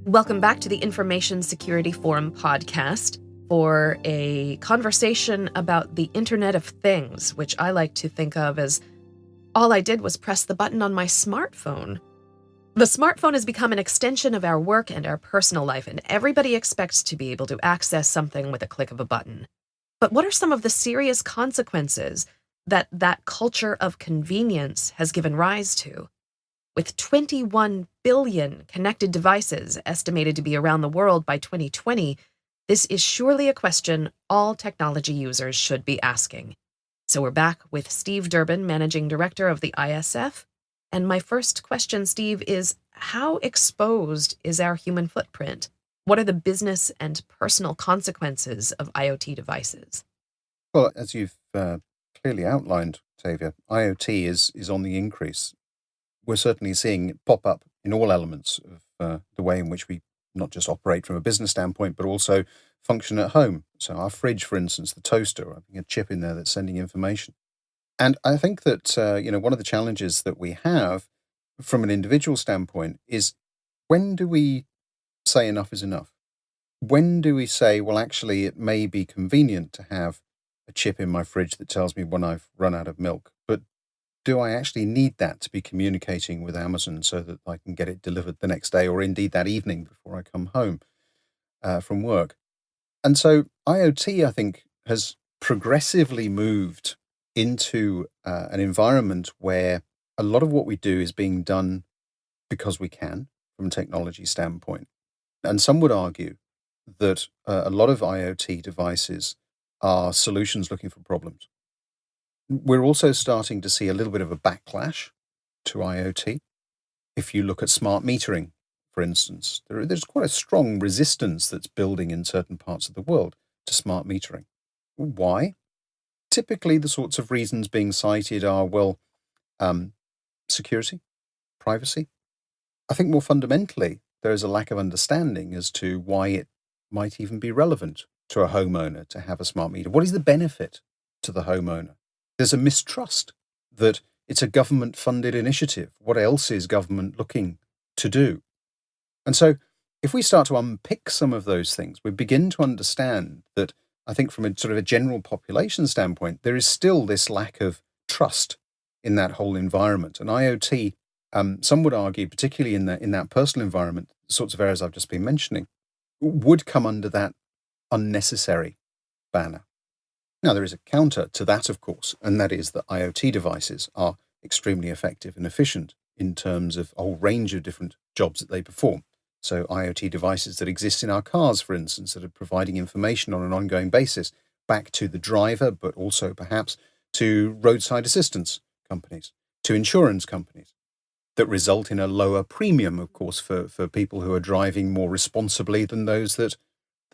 Welcome back to the Information Security Forum podcast for a conversation about the Internet of Things, which I like to think of as all I did was press the button on my smartphone. The smartphone has become an extension of our work and our personal life, and everybody expects to be able to access something with a click of a button. But what are some of the serious consequences that culture of convenience has given rise to? With 21 billion connected devices estimated to be around the world by 2020, this is surely a question all technology users should be asking. So we're back with Steve Durbin, Managing Director of the ISF. And my first question, Steve, is how exposed is our human footprint? What are the business and personal consequences of IoT devices? Well, as you've clearly outlined, Tavia, IoT is on the increase. We're certainly seeing it pop up in all elements of the way in which we not just operate from a business standpoint, but also function at home. So our fridge, for instance, the toaster, having a chip in there that's sending information. And I think that, one of the challenges that we have from an individual standpoint is, when do we say enough is enough? When do we say, well, actually, it may be convenient to have a chip in my fridge that tells me when I've run out of milk, but do I actually need that to be communicating with Amazon so that I can get it delivered the next day, or indeed that evening before I come home from work? And so IoT, I think, has progressively moved into an environment where a lot of what we do is being done because we can, from a technology standpoint. And some would argue that a lot of IoT devices are solutions looking for problems. We're also starting to see a little bit of a backlash to IoT. If you look at smart metering, for instance, there's quite a strong resistance that's building in certain parts of the world to smart metering. Why? Typically, the sorts of reasons being cited are, well, security, privacy. I think more fundamentally, there is a lack of understanding as to why it might even be relevant to a homeowner to have a smart meter. What is the benefit to the homeowner? There's a mistrust that it's a government-funded initiative. What else is government looking to do? And so if we start to unpick some of those things, we begin to understand that, I think from a sort of a general population standpoint, there is still this lack of trust in that whole environment. And IoT, some would argue, particularly in that personal environment, the sorts of areas I've just been mentioning, would come under that unnecessary banner. Now, there is a counter to that, of course, and that is that IoT devices are extremely effective and efficient in terms of a whole range of different jobs that they perform. So IoT devices that exist in our cars, for instance, that are providing information on an ongoing basis back to the driver, but also perhaps to roadside assistance companies, to insurance companies, that result in a lower premium, of course, for people who are driving more responsibly than those that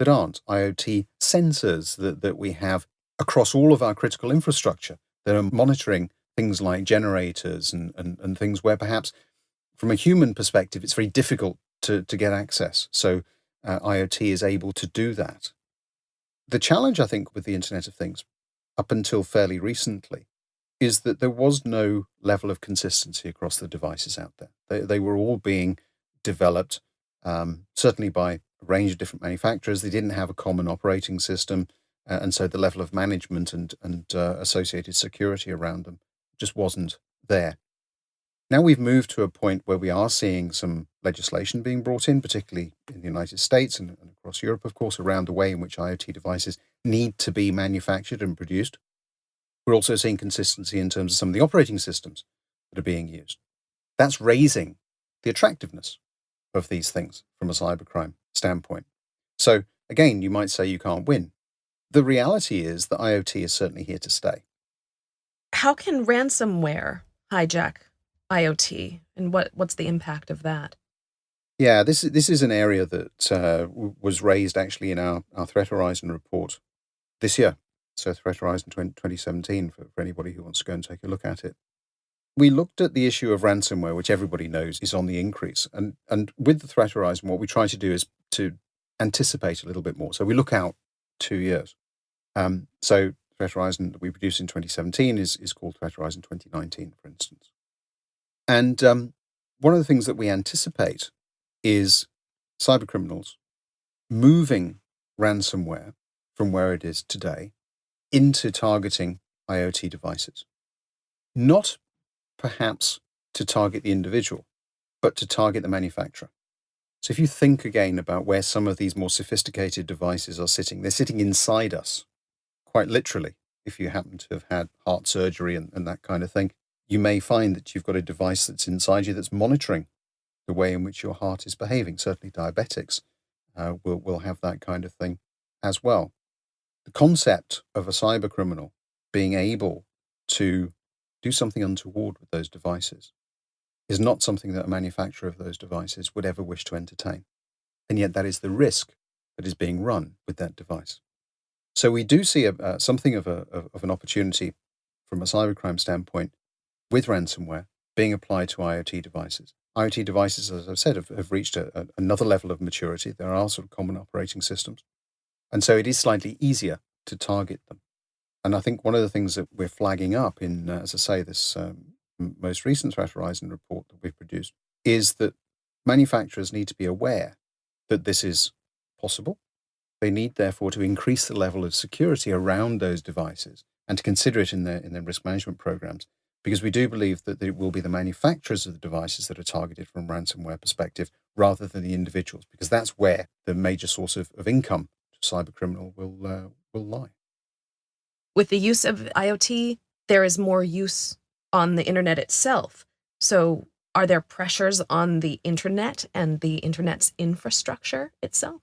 aren't. IoT sensors that we have across all of our critical infrastructure that are monitoring things like generators and things where perhaps from a human perspective, it's very difficult to get access. So IoT is able to do that. The challenge, I think, with the Internet of Things up until fairly recently is that there was no level of consistency across the devices out there. They were all being developed, certainly by a range of different manufacturers. They didn't have a common operating system. And so the level of management and associated security around them just wasn't there. Now we've moved to a point where we are seeing some legislation being brought in, particularly in the United States and across Europe, of course, around the way in which IoT devices need to be manufactured and produced. We're also seeing consistency in terms of some of the operating systems that are being used. That's raising the attractiveness of these things from a cybercrime standpoint. So again, you might say you can't win. The reality is that IoT is certainly here to stay. How can ransomware hijack IoT, and what's the impact of that? Yeah, this is an area that was raised actually in our Threat Horizon report this year. So Threat Horizon 2017 for anybody who wants to go and take a look at it. We looked at the issue of ransomware, which everybody knows is on the increase. And with the Threat Horizon, what we try to do is to anticipate a little bit more. So we look out 2 years. So Threat Horizon that we produced in 2017 is called Threat Horizon 2019, for instance. And one of the things that we anticipate is cybercriminals moving ransomware from where it is today into targeting IoT devices. Not perhaps to target the individual, but to target the manufacturer. So if you think again about where some of these more sophisticated devices are sitting, they're sitting inside us, quite literally. If you happen to have had heart surgery and that kind of thing, you may find that you've got a device that's inside you that's monitoring the way in which your heart is behaving. Certainly diabetics will have that kind of thing as well. The concept of a cyber criminal being able to do something untoward with those devices is not something that a manufacturer of those devices would ever wish to entertain. And yet that is the risk that is being run with that device. So we do see something of an opportunity from a cybercrime standpoint with ransomware being applied to IoT devices. IoT devices, as I've said, have reached another level of maturity. There are sort of common operating systems. And so it is slightly easier to target them. And I think one of the things that we're flagging up in, as I say, this most recent threat horizon report that we've produced is that manufacturers need to be aware that this is possible. They need, therefore, to increase the level of security around those devices and to consider it in their risk management programs, because we do believe that it will be the manufacturers of the devices that are targeted from a ransomware perspective rather than the individuals, because that's where the major source of income to cybercriminal will lie. With the use of IoT, there is more use on the internet itself. So are there pressures on the internet and the internet's infrastructure itself?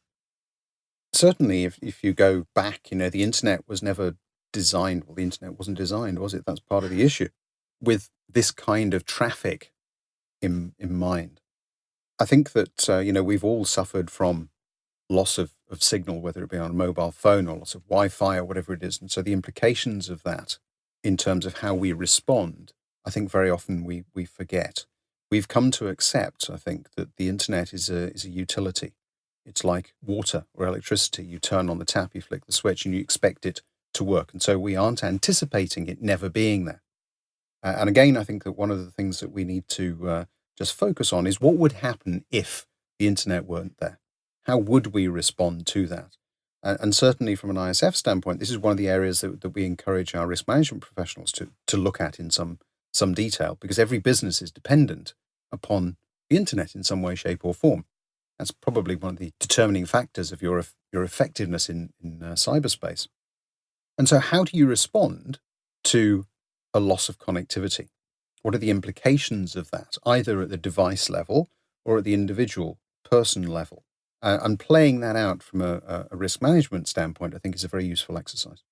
Certainly, if you go back, the internet was never designed. Well, the internet wasn't designed, was it? That's part of the issue. With this kind of traffic in mind, I think that, we've all suffered from loss of signal, whether it be on a mobile phone or loss of Wi-Fi or whatever it is. And so the implications of that in terms of how we respond, I think very often we forget. We've come to accept, I think, that the internet is a utility. It's like water or electricity. You turn on the tap, you flick the switch, and you expect it to work. And so we aren't anticipating it never being there. And again, I think that one of the things that we need to just focus on is what would happen if the internet weren't there? How would we respond to that? And certainly from an ISF standpoint, this is one of the areas that we encourage our risk management professionals to look at in some detail, because every business is dependent upon the internet in some way, shape or form. That's probably one of the determining factors of your effectiveness in cyberspace. And so how do you respond to a loss of connectivity? What are the implications of that, either at the device level or at the individual person level? And playing that out from a risk management standpoint, I think is a very useful exercise.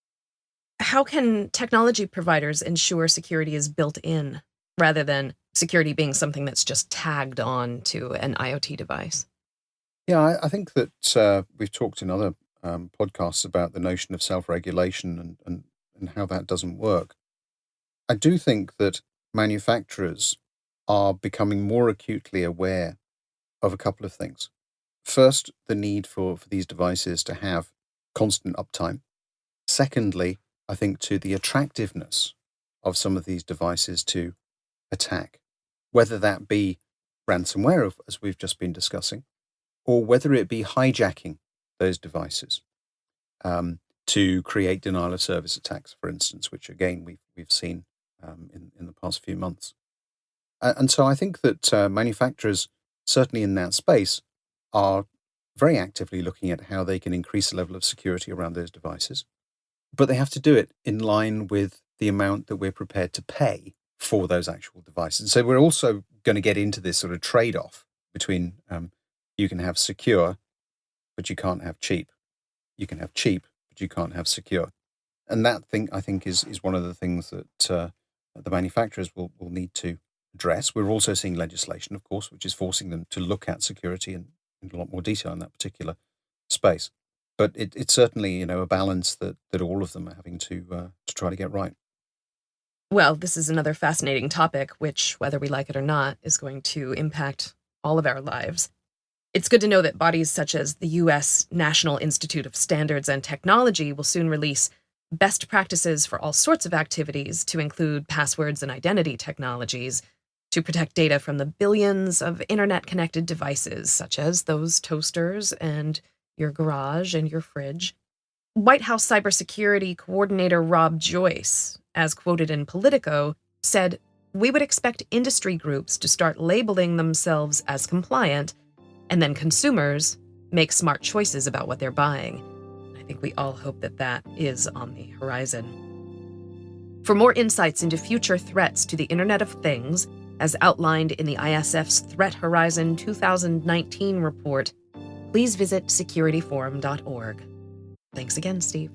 How can technology providers ensure security is built in rather than security being something that's just tagged on to an IoT device? Yeah, I think that we've talked in other podcasts about the notion of self-regulation and how that doesn't work. I do think that manufacturers are becoming more acutely aware of a couple of things. First, the need for these devices to have constant uptime. Secondly, I think to the attractiveness of some of these devices to attack, whether that be ransomware, as we've just been discussing, or whether it be hijacking those devices to create denial of service attacks, for instance, which again we've seen in the past few months. And so I think that manufacturers, certainly in that space, are very actively looking at how they can increase the level of security around those devices. But they have to do it in line with the amount that we're prepared to pay for those actual devices. So we're also going to get into this sort of trade-off between you can have secure, but you can't have cheap. You can have cheap, but you can't have secure. And that thing, I think, is one of the things that the manufacturers will need to address. We're also seeing legislation, of course, which is forcing them to look at security in a lot more detail in that particular space. But it's certainly, a balance that all of them are having to try to get right. Well, this is another fascinating topic, which, whether we like it or not, is going to impact all of our lives. It's good to know that bodies such as the U.S. National Institute of Standards and Technology will soon release best practices for all sorts of activities, to include passwords and identity technologies. to protect data from the billions of internet-connected devices, such as those toasters and your garage and your fridge. White House Cybersecurity Coordinator Rob Joyce, as quoted in Politico, said, "We would expect industry groups to start labeling themselves as compliant, and then consumers make smart choices about what they're buying." I think we all hope that that is on the horizon. For more insights into future threats to the Internet of Things, as outlined in the ISF's Threat Horizon 2019 report, please visit securityforum.org. Thanks again, Steve.